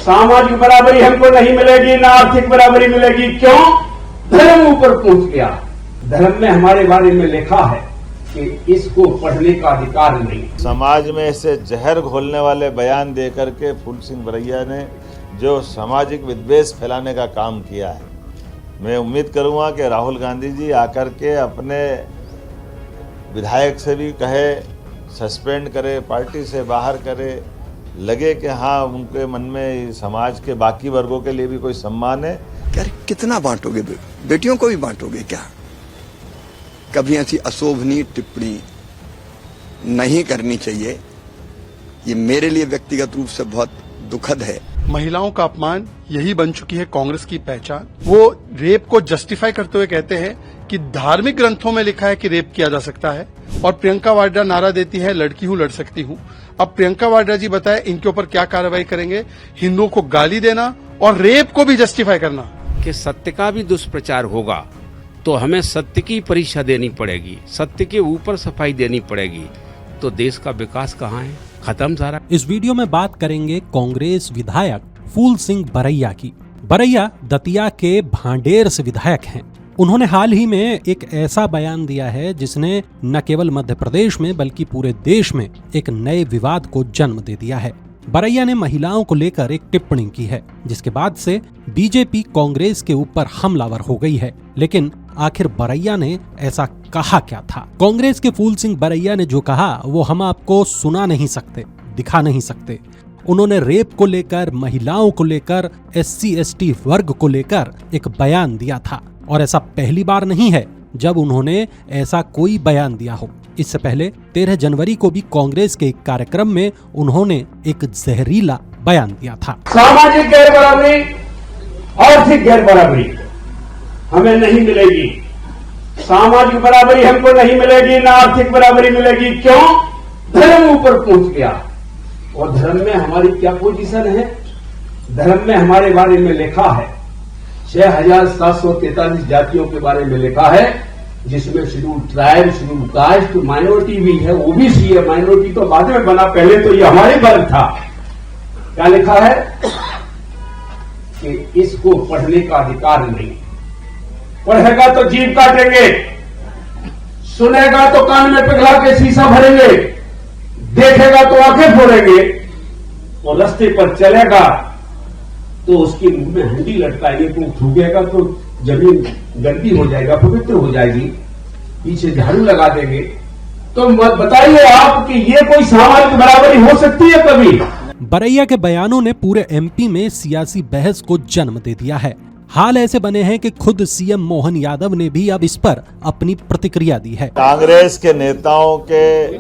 सामाजिक बराबरी हमको नहीं मिलेगी, ना आर्थिक बराबरी मिलेगी। क्यों? धर्म ऊपर पहुंच गया। धर्म में हमारे बारे में लिखा है कि इसको पढ़ने का अधिकार नहीं। समाज में ऐसे जहर घोलने वाले बयान देकर के फूल सिंह बरैया ने जो सामाजिक विद्वेष फैलाने का काम किया है, मैं उम्मीद करूंगा कि राहुल गांधी जी आकर के अपने विधायक से भी कहे, सस्पेंड करे, पार्टी से बाहर करे, लगे कि हाँ उनके मन में समाज के बाकी वर्गों के लिए भी कोई सम्मान है। यार कितना बांटोगे, बेटियों को भी बांटोगे क्या? कभी ऐसी अशोभनीय टिप्पणी नहीं करनी चाहिए। ये मेरे लिए व्यक्तिगत रूप से बहुत दुखद है। महिलाओं का अपमान यही बन चुकी है कांग्रेस की पहचान। वो रेप को जस्टिफाई करते हुए कहते हैं कि धार्मिक ग्रंथों में लिखा है कि रेप किया जा सकता है, और प्रियंका वाड्रा नारा देती है लड़की हूँ लड़ सकती हूँ। अब प्रियंका वाड्रा जी बताएं इनके ऊपर क्या कार्रवाई करेंगे? हिंदुओं को गाली देना और रेप को भी जस्टिफाई करना। कि सत्य का भी दुष्प्रचार होगा तो हमें सत्य की परीक्षा देनी पड़ेगी, सत्य के ऊपर सफाई देनी पड़ेगी, तो देश का विकास कहाँ है? खत्म सारा। इस वीडियो में बात करेंगे कांग्रेस विधायक फूल सिंह बरैया की। बरैया दतिया के भांडेर से विधायक हैं। उन्होंने हाल ही में एक ऐसा बयान दिया है जिसने न केवल मध्य प्रदेश में बल्कि पूरे देश में एक नए विवाद को जन्म दे दिया है। बरैया ने महिलाओं को लेकर एक टिप्पणी की है, जिसके बाद से बीजेपी कांग्रेस के ऊपर हमलावर हो गई है। लेकिन आखिर बरैया ने ऐसा कहा क्या था? कांग्रेस के फूल सिंह बरैया ने जो कहा वो हम आपको सुना नहीं सकते, दिखा नहीं सकते। उन्होंने रेप को लेकर, महिलाओं को लेकर, SC/ST वर्ग को लेकर एक बयान दिया था, और ऐसा पहली बार नहीं है जब उन्होंने ऐसा कोई बयान दिया हो। इससे पहले 13 जनवरी को भी कांग्रेस के एक कार्यक्रम में उन्होंने एक जहरीला बयान दिया था। सामाजिक गैर बराबरी, आर्थिक गैर बराबरी हमें नहीं मिलेगी। सामाजिक बराबरी हमको नहीं मिलेगी, ना आर्थिक बराबरी मिलेगी। क्यों? धर्म ऊपर पहुंच गया। और धर्म में हमारी क्या पोजीशन है? धर्म में हमारे बारे में लिखा है 6743 जातियों के बारे में लिखा है, जिसमें schedule tribe, schedule caste, minority भी है, ओबीसी है। माइनॉरिटी तो बाद में बना, पहले तो ये हमारे वर्ग था। क्या लिखा है कि इसको पढ़ने का अधिकार नहीं। पढ़ेगा तो जीभ काटेंगे, सुनेगा तो कान में पिघला के शीशा भरेंगे, देखेगा तो आंखें फोड़ेंगे, और रास्ते पर चलेगा तो उसके मुंह में हंडी लटकाएंगे। तो थूकेगा तो जमीन गंदी हो जाएगा, पवित्र हो जाएगी, पीछे झाड़ू लगा देंगे। तो बताइए आप कि ये कोई सामाजिक बराबरी हो सकती है कभी? बरैया के बयानों ने पूरे MP में सियासी बहस को जन्म दे दिया है। हाल ऐसे बने हैं कि खुद CM मोहन यादव ने भी अब इस पर अपनी प्रतिक्रिया दी है। कांग्रेस के नेताओं के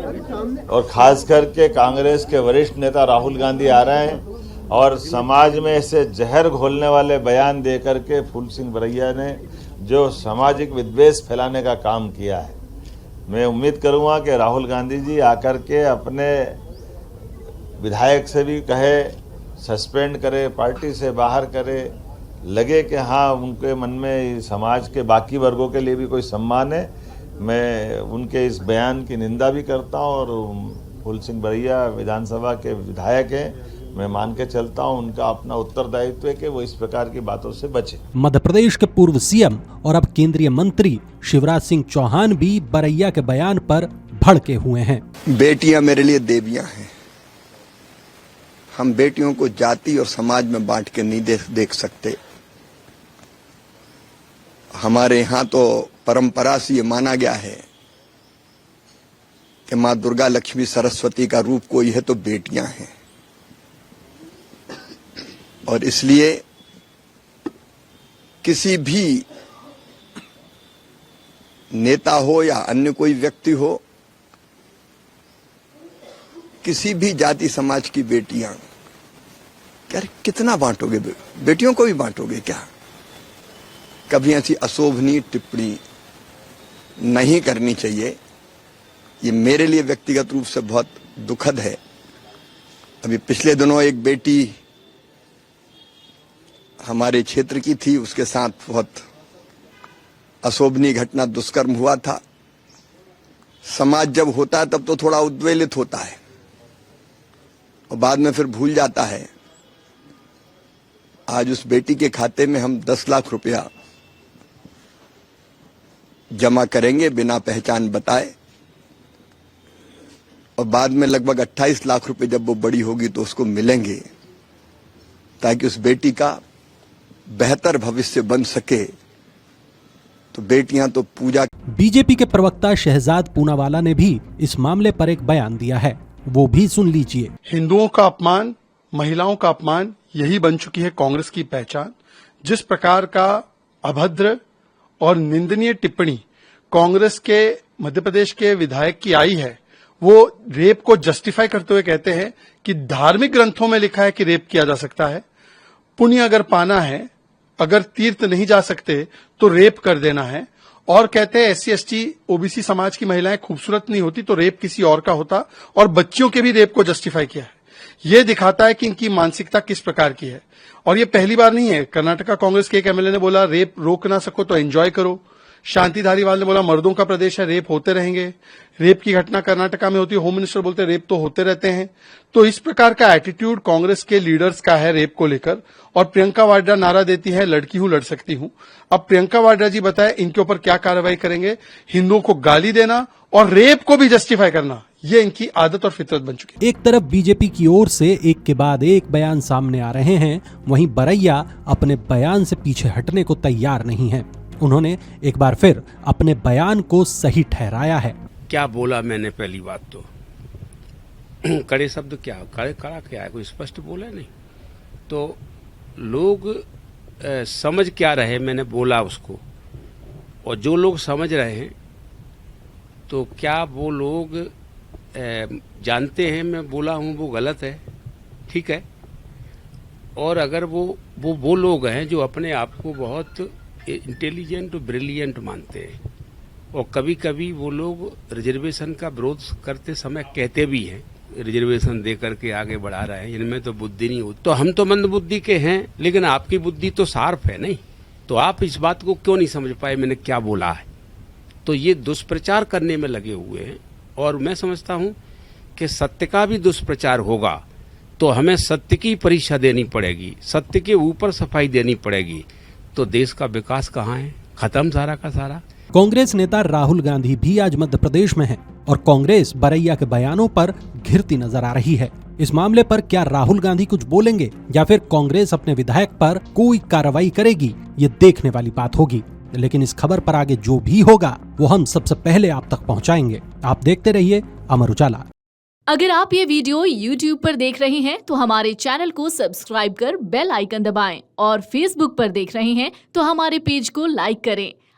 और खास करके कांग्रेस के वरिष्ठ नेता राहुल गांधी आ रहे हैं और समाज में ऐसे जहर घोलने वाले बयान देकर के फूल सिंह बरैया ने जो सामाजिक विद्वेष फैलाने का काम किया है, मैं उम्मीद करूंगा कि राहुल गांधी जी आकर के अपने विधायक से भी कहे, सस्पेंड करे, पार्टी से बाहर करे, लगे कि हाँ उनके मन में समाज के बाकी वर्गों के लिए भी कोई सम्मान है। मैं उनके इस बयान की निंदा भी करता हूँ, और फूल सिंह बरैया विधानसभा के विधायक हैं, मैं मान के चलता हूं उनका अपना उत्तरदायित्व है कि वो इस प्रकार की बातों से बचे। मध्य प्रदेश के पूर्व CM और अब केंद्रीय मंत्री शिवराज सिंह चौहान भी बरैया के बयान पर भड़के हुए हैं। बेटियां मेरे लिए देवियां हैं। हम बेटियों को जाति और समाज में बांट के नहीं देख सकते। हमारे यहाँ तो परंपरा से ये माना गया है कि माँ दुर्गा, लक्ष्मी, सरस्वती का रूप कोई है तो बेटियां हैं, और इसलिए किसी भी नेता हो या अन्य कोई व्यक्ति हो, किसी भी जाति समाज की बेटियां, यार कितना बांटोगे, बेटियों को भी बांटोगे क्या? कभी ऐसी अशोभनीय टिप्पणी नहीं करनी चाहिए। ये मेरे लिए व्यक्तिगत रूप से बहुत दुखद है। अभी पिछले दिनों एक बेटी हमारे क्षेत्र की थी, उसके साथ बहुत अशोभनीय घटना, दुष्कर्म हुआ था। समाज जब होता है तब तो थोड़ा उद्वेलित होता है और बाद में फिर भूल जाता है। आज उस बेटी के खाते में हम 10 लाख रुपया जमा करेंगे बिना पहचान बताए, और बाद में लगभग 28 लाख रुपए जब वो बड़ी होगी तो उसको मिलेंगे, ताकि उस बेटी का बेहतर भविष्य बन सके। तो बेटियां तो पूजा। बीजेपी के प्रवक्ता शहजाद पूनावाला ने भी इस मामले पर एक बयान दिया है, वो भी सुन लीजिए। हिंदुओं का अपमान, महिलाओं का अपमान, यही बन चुकी है कांग्रेस की पहचान। जिस प्रकार का अभद्र और निंदनीय टिप्पणी कांग्रेस के मध्य प्रदेश के विधायक की आई है, वो रेप को जस्टिफाई करते हुए कहते हैं कि धार्मिक ग्रंथों में लिखा है कि रेप किया जा सकता है। पुण्य अगर पाना है, अगर तीर्थ नहीं जा सकते तो रेप कर देना है। और कहते हैं SC ST OBC समाज की महिलाएं खूबसूरत नहीं होती तो रेप किसी और का होता, और बच्चियों के भी रेप को जस्टिफाई किया है। ये दिखाता है कि इनकी मानसिकता किस प्रकार की है। और ये पहली बार नहीं है। कर्नाटका कांग्रेस के एक MLA ने बोला रेप रोक ना सको तो एंजॉय करो। शांति धारीवाल ने बोला मर्दों का प्रदेश है, रेप होते रहेंगे। रेप की घटना कर्नाटका में होती है, होम मिनिस्टर बोलते रेप तो होते रहते हैं। तो इस प्रकार का एटीट्यूड कांग्रेस के लीडर्स का है रेप को लेकर। और प्रियंका वाड्रा नारा देती है लड़की हूं लड़ सकती हूं। अब प्रियंका वाड्रा जी बताए इनके ऊपर क्या कार्रवाई करेंगे। हिंदुओं को गाली देना और रेप को भी जस्टिफाई करना, ये इनकी आदत और फितरत बन चुकी है। एक तरफ बीजेपी की ओर से एक के बाद एक बयान सामने आ रहे हैं, वहीं बरैया अपने बयान से पीछे हटने को तैयार नहीं है। उन्होंने एक बार फिर अपने बयान को सही ठहराया है। क्या बोला मैंने? पहली बात तो कड़े शब्द क्या, कड़ा क्या है, कोई स्पष्ट बोला नहीं। तो लोग समझ क्या रहे मैंने बोला उसको, और जो लोग समझ रहे हैं तो क्या वो लोग जानते हैं मैं बोला हूं वो गलत है, ठीक है। और अगर वो लोग हैं जो अपने आप को बहुत इंटेलिजेंट और ब्रिलियंट मानते हैं, और कभी कभी वो लोग रिजर्वेशन का विरोध करते समय कहते भी हैं रिजर्वेशन दे करके आगे बढ़ा रहे हैं, इनमें तो बुद्धि नहीं होती। तो हम तो मंद बुद्धि के हैं, लेकिन आपकी बुद्धि तो शार्प है नहीं, तो आप इस बात को क्यों नहीं समझ पाए मैंने क्या बोला है। तो ये दुष्प्रचार करने में लगे हुए हैं, और मैं समझता हूं कि सत्य का भी दुष्प्रचार होगा तो हमें सत्य की परीक्षा देनी पड़ेगी, सत्य के ऊपर सफाई देनी पड़ेगी, तो देश का विकास कहाँ है, खत्म सारा का सारा। कांग्रेस नेता राहुल गांधी भी आज मध्य प्रदेश में हैं और कांग्रेस बरैया के बयानों पर घिरती नजर आ रही है। इस मामले पर क्या राहुल गांधी कुछ बोलेंगे या फिर कांग्रेस अपने विधायक पर कोई कार्रवाई करेगी, ये देखने वाली बात होगी। लेकिन इस खबर पर आगे जो भी होगा वो हम सबसे पहले आप तक पहुंचाएंगे। आप देखते रहिए अमर उजाला। अगर आप ये वीडियो YouTube पर देख रहे हैं तो हमारे चैनल को सब्सक्राइब कर बेल आइकन दबाएं, और Facebook पर देख रहे हैं तो हमारे पेज को लाइक करें।